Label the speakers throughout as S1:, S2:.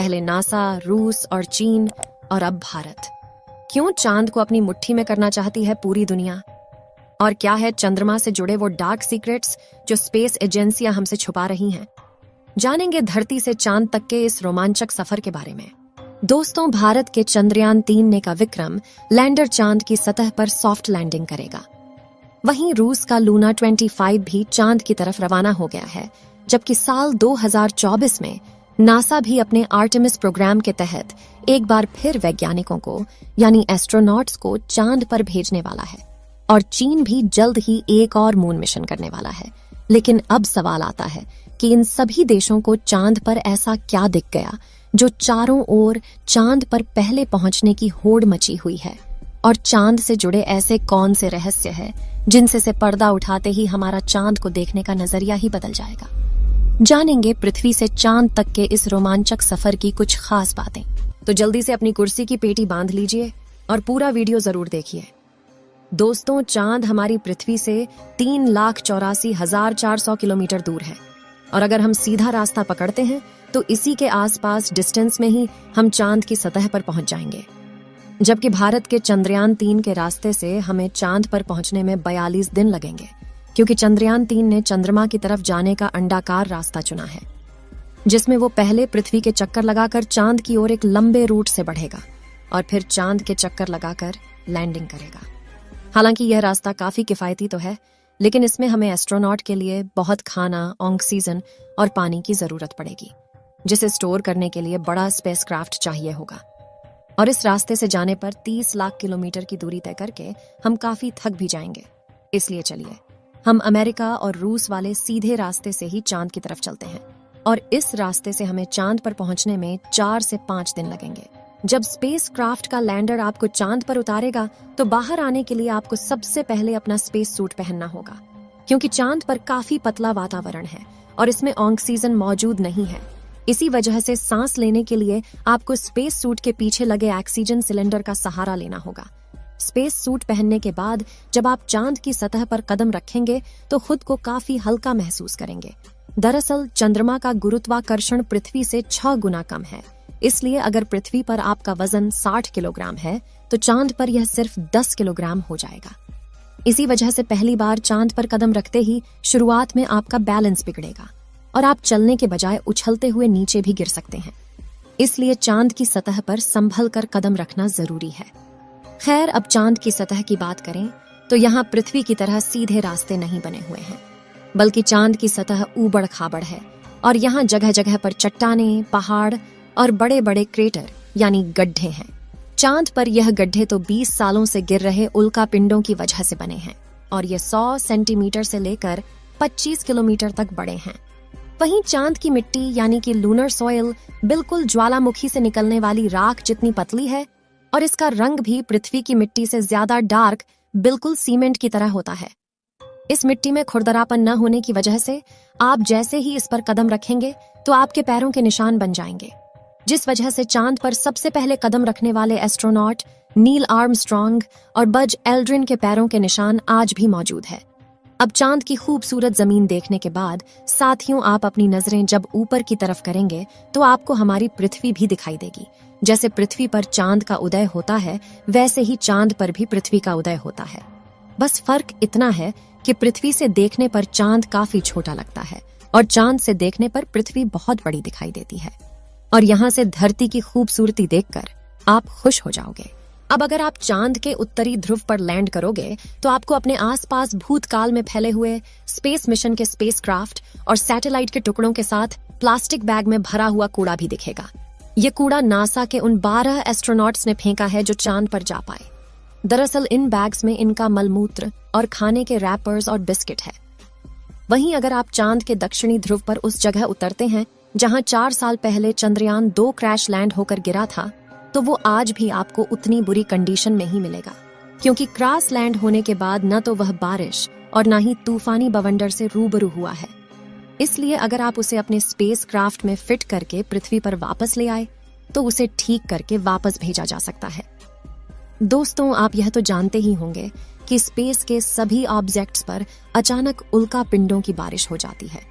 S1: पहले नासा, रूस और चीन और अब भारत। क्यों चांद को अपनी मुट्ठी में करना चाहती है पूरी दुनिया? और क्या है चंद्रमा से जुड़े वो डार्क सीक्रेट्स जो स्पेस एजेंसियां हमसे छुपा रही हैं? जानेंगे धरती से चांद तक के इस रोमांचक सफर के बारे में। दोस्तों, भारत के चंद्रयान 3 ने का विक्रम लैंडर चांद की सतह पर सॉफ्ट लैंडिंग करेगा। वहीं रूस का लूना 25 भी चांद की तरफ रवाना हो गया है, जबकि साल 2024 में नासा भी अपने आर्टेमिस प्रोग्राम के तहत एक बार फिर वैज्ञानिकों को यानी एस्ट्रोनॉट्स को चांद पर भेजने वाला है। और चीन भी जल्द ही एक और मून मिशन करने वाला है। लेकिन अब सवाल आता है कि इन सभी देशों को चांद पर ऐसा क्या दिख गया जो चारों ओर चांद पर पहले पहुंचने की होड़ मची हुई है? और चांद से जुड़े ऐसे कौन से रहस्य हैं जिनसे से पर्दा उठाते ही हमारा चांद को देखने का नजरिया ही बदल जाएगा? जानेंगे पृथ्वी से चांद तक के इस रोमांचक सफर की कुछ खास बातें। तो जल्दी से अपनी कुर्सी की पेटी बांध लीजिए और पूरा वीडियो जरूर देखिए। दोस्तों, चांद हमारी पृथ्वी से 3,84,400 किलोमीटर दूर है और अगर हम सीधा रास्ता पकड़ते हैं तो इसी के आसपास डिस्टेंस में ही हम चांद की सतह पर पहुंच जाएंगे। जबकि भारत के चंद्रयान 3 के रास्ते से हमें चांद पर पहुंचने में 42 दिन लगेंगे, क्योंकि चंद्रयान 3 ने चंद्रमा की तरफ जाने का अंडाकार रास्ता चुना है, जिसमें वो पहले पृथ्वी के चक्कर लगाकर चांद की ओर एक लंबे रूट से बढ़ेगा और फिर चांद के चक्कर लगाकर लैंडिंग करेगा। हालांकि यह रास्ता काफी किफायती तो है, लेकिन इसमें हमें एस्ट्रोनॉट के लिए बहुत खाना, ऑक्सीजन और पानी की जरूरत पड़ेगी, जिसे स्टोर करने के लिए बड़ा स्पेसक्राफ्ट चाहिए होगा। और इस रास्ते से जाने पर 30 लाख किलोमीटर की दूरी तय करके हम काफी थक भी जाएंगे। इसलिए चलिए हम अमेरिका और रूस वाले सीधे रास्ते से ही चांद की तरफ चलते हैं और इस रास्ते से हमें चांद पर पहुंचने में 4 से 5 दिन लगेंगे। जब स्पेसक्राफ्ट का लैंडर आपको चांद पर उतारेगा तो बाहर आने के लिए आपको सबसे पहले अपना स्पेस सूट पहनना होगा, क्योंकि चांद पर काफी पतला वातावरण है और इसमें ऑक्सीजन मौजूद नहीं है। इसी वजह से सांस लेने के लिए आपको स्पेस सूट के पीछे लगे ऑक्सीजन सिलेंडर का सहारा लेना होगा। स्पेस सूट पहनने के बाद जब आप चांद की सतह पर कदम रखेंगे तो खुद को काफी हल्का महसूस करेंगे। दरअसल चंद्रमा का गुरुत्वाकर्षण पृथ्वी से 6 गुना कम है, इसलिए अगर पृथ्वी पर आपका वजन 60 किलोग्राम है तो चांद पर यह सिर्फ 10 किलोग्राम हो जाएगा। इसी वजह से पहली बार चांद पर कदम रखते ही शुरुआत में आपका बैलेंस बिगड़ेगा और आप चलने के बजाय उछलते हुए नीचे भी गिर सकते हैं। इसलिए चांद की सतह पर संभल कर कदम रखना जरूरी है। खैर, अब चांद की सतह की बात करें तो यहाँ पृथ्वी की तरह सीधे रास्ते नहीं बने हुए हैं, बल्कि चांद की सतह ऊबड़ खाबड़ है और यहाँ जगह जगह पर चट्टानें, पहाड़ और बड़े बड़े क्रेटर यानी गड्ढे हैं। चांद पर यह गड्ढे तो 20 सालों से गिर रहे उल्का पिंडों की वजह से बने हैं और ये 100 सेंटीमीटर से लेकर 25 किलोमीटर तक बड़े हैं। वहीं चांद की मिट्टी यानी कि लूनर सॉइल बिल्कुल ज्वालामुखी से निकलने वाली राख जितनी पतली है और इसका रंग भी पृथ्वी की मिट्टी से ज्यादा डार्क, बिल्कुल सीमेंट की तरह होता है। इस मिट्टी में खुरदरापन न होने की वजह से आप जैसे ही इस पर कदम रखेंगे तो आपके पैरों के निशान बन जाएंगे, जिस वजह से चांद पर सबसे पहले कदम रखने वाले एस्ट्रोनॉट नील आर्मस्ट्रॉन्ग और बज एल्ड्रिन के पैरों के निशान आज भी मौजूद है। अब चांद की खूबसूरत जमीन देखने के बाद साथियों, आप अपनी नजरें जब ऊपर की तरफ करेंगे तो आपको हमारी पृथ्वी भी दिखाई देगी। जैसे पृथ्वी पर चांद का उदय होता है, वैसे ही चांद पर भी पृथ्वी का उदय होता है। बस फर्क इतना है कि पृथ्वी से देखने पर चांद काफी छोटा लगता है और चांद से देखने पर पृथ्वी बहुत बड़ी दिखाई देती है। और यहाँ से धरती की खूबसूरती देखकर आप खुश हो जाओगे। अब अगर आप चांद के उत्तरी ध्रुव पर लैंड करोगे तो आपको अपने आसपास भूतकाल में फैले हुए स्पेस मिशन के स्पेसक्राफ्ट और सैटेलाइट के टुकड़ों के साथ प्लास्टिक बैग में भरा हुआ कूड़ा भी दिखेगा। ये कूड़ा नासा के उन 12 एस्ट्रोनॉट्स ने फेंका है जो चांद पर जा पाए। दरअसल इन बैग्स में इनका मलमूत्र और खाने के रैपर्स और बिस्किट है। वहीं अगर आप चांद के दक्षिणी ध्रुव पर उस जगह उतरते हैं जहां 4 साल पहले चंद्रयान 2 क्रैश लैंड होकर गिरा था, तो वो आज भी आपको उतनी बुरी कंडीशन में ही मिलेगा, क्योंकि क्रैश लैंड होने के बाद न तो वह बारिश और न ही तूफानी बवंडर से रूबरू हुआ है। इसलिए अगर आप उसे अपने स्पेस क्राफ्ट में फिट करके पृथ्वी पर वापस ले आए तो उसे ठीक करके वापस भेजा जा सकता है। दोस्तों, आप यह तो जानते ही होंगे कि स्पेस के सभी ऑब्जेक्ट्स पर अचानक उल्का पिंडों की बारिश हो जाती है।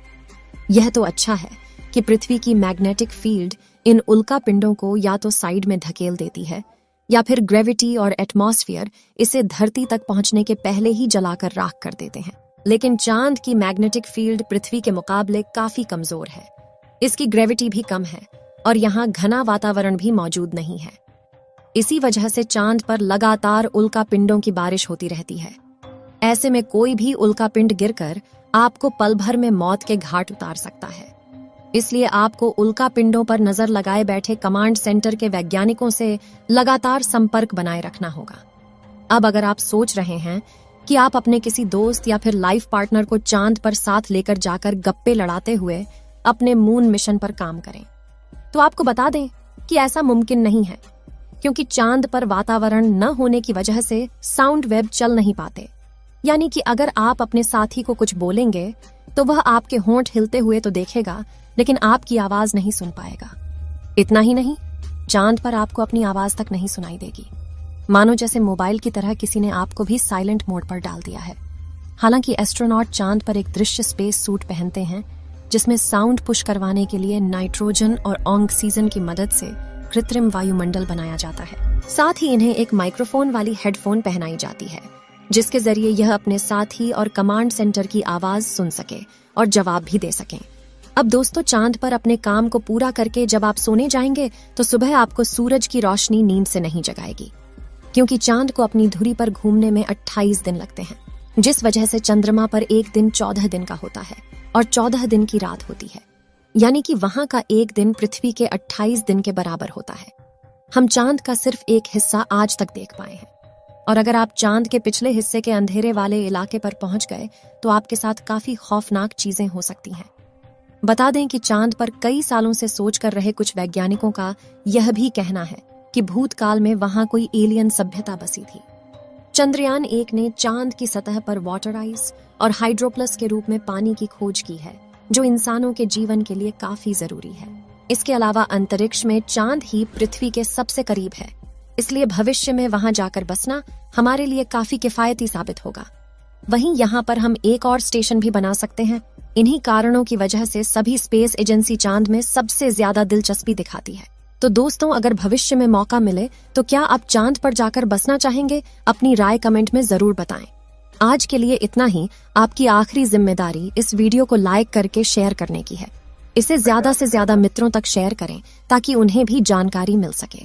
S1: यह तो अच्छा है कि पृथ्वी की मैग्नेटिक फील्ड इन उल्का पिंडों को या तो साइड में धकेल देती है या फिर ग्रेविटी और एटमॉस्फेयर इसे धरती तक पहुंचने के पहले ही जलाकर राख कर देते हैं। लेकिन चांद की मैग्नेटिक फील्ड पृथ्वी के मुकाबले काफी कमजोर है। इसकी ग्रेविटी भी कम है और यहाँ घना वातावरण भी मौजूद नहीं है। इसी वजह से चांद पर लगातार उल्का पिंडों की बारिश होती रहती है। ऐसे में कोई भी उल्का पिंड गिरकर आपको पल भर में मौत के घाट उतार सकता है। इसलिए आपको उल्का पिंडों पर नजर लगाए बैठे कमांड सेंटर के वैज्ञानिकों से लगातार संपर्क बनाए रखना होगा। अब अगर आप सोच रहे हैं कि आप अपने किसी दोस्त या फिर लाइफ पार्टनर को चांद पर साथ लेकर जाकर गप्पे लड़ाते हुए अपने मून मिशन पर काम करें, तो आपको बता दें कि ऐसा मुमकिन नहीं है, क्योंकि चांद पर वातावरण न होने की वजह से साउंड वेव चल नहीं पाते। यानी कि अगर आप अपने साथी को कुछ बोलेंगे तो वह आपके होंठ हिलते हुए तो देखेगा, लेकिन आपकी आवाज नहीं सुन पाएगा। इतना ही नहीं, चांद पर आपको अपनी आवाज तक नहीं सुनाई देगी, मानो जैसे मोबाइल की तरह किसी ने आपको भी साइलेंट मोड पर डाल दिया है। हालांकि एस्ट्रोनॉट चांद पर एक दृश्य स्पेस सूट पहनते हैं जिसमें साउंड पुश करवाने के लिए नाइट्रोजन और ऑक्सीजन की मदद से कृत्रिम वायुमंडल बनाया जाता है। साथ ही इन्हें एक माइक्रोफोन वाली हेडफोन पहनाई जाती है, जिसके जरिए यह अपने साथी और कमांड सेंटर की आवाज सुन सके और जवाब भी दे सकें। अब दोस्तों, चांद पर अपने काम को पूरा करके जब आप सोने जाएंगे तो सुबह आपको सूरज की रोशनी नींद से नहीं जगाएगी, क्योंकि चांद को अपनी धुरी पर घूमने में 28 दिन लगते हैं, जिस वजह से चंद्रमा पर एक दिन 14 दिन का होता है और 14 दिन की रात होती है। यानी कि वहां का एक दिन पृथ्वी के 28 दिन के बराबर होता है। हम चांद का सिर्फ एक हिस्सा आज तक देख पाए हैं, और अगर आप चांद के पिछले हिस्से के अंधेरे वाले इलाके पर पहुंच गए तो आपके साथ काफी खौफनाक चीजें हो सकती हैं। बता दें कि चांद पर कई सालों से सोच कर रहे कुछ वैज्ञानिकों का यह भी कहना है कि भूतकाल में वहां कोई एलियन सभ्यता बसी थी। चंद्रयान 1 ने चांद की सतह पर वाटर आइस और हाइड्रोप्लस के रूप में पानी की खोज की है, जो इंसानों के जीवन के लिए काफी जरूरी है। इसके अलावा अंतरिक्ष में चांद ही पृथ्वी के सबसे करीब है, इसलिए भविष्य में वहां जाकर बसना हमारे लिए काफी किफायती साबित होगा। वहीं यहाँ पर हम एक और स्टेशन भी बना सकते हैं। इन्हीं कारणों की वजह से सभी स्पेस एजेंसी चांद में सबसे ज्यादा दिलचस्पी दिखाती है। तो दोस्तों, अगर भविष्य में मौका मिले तो क्या आप चांद पर जाकर बसना चाहेंगे? अपनी राय कमेंट में जरूर बताएं। आज के लिए इतना ही। आपकी आखिरी जिम्मेदारी इस वीडियो को लाइक करके शेयर करने की है। इसे ज्यादा से ज्यादा मित्रों तक शेयर करें ताकि उन्हें भी जानकारी मिल सके।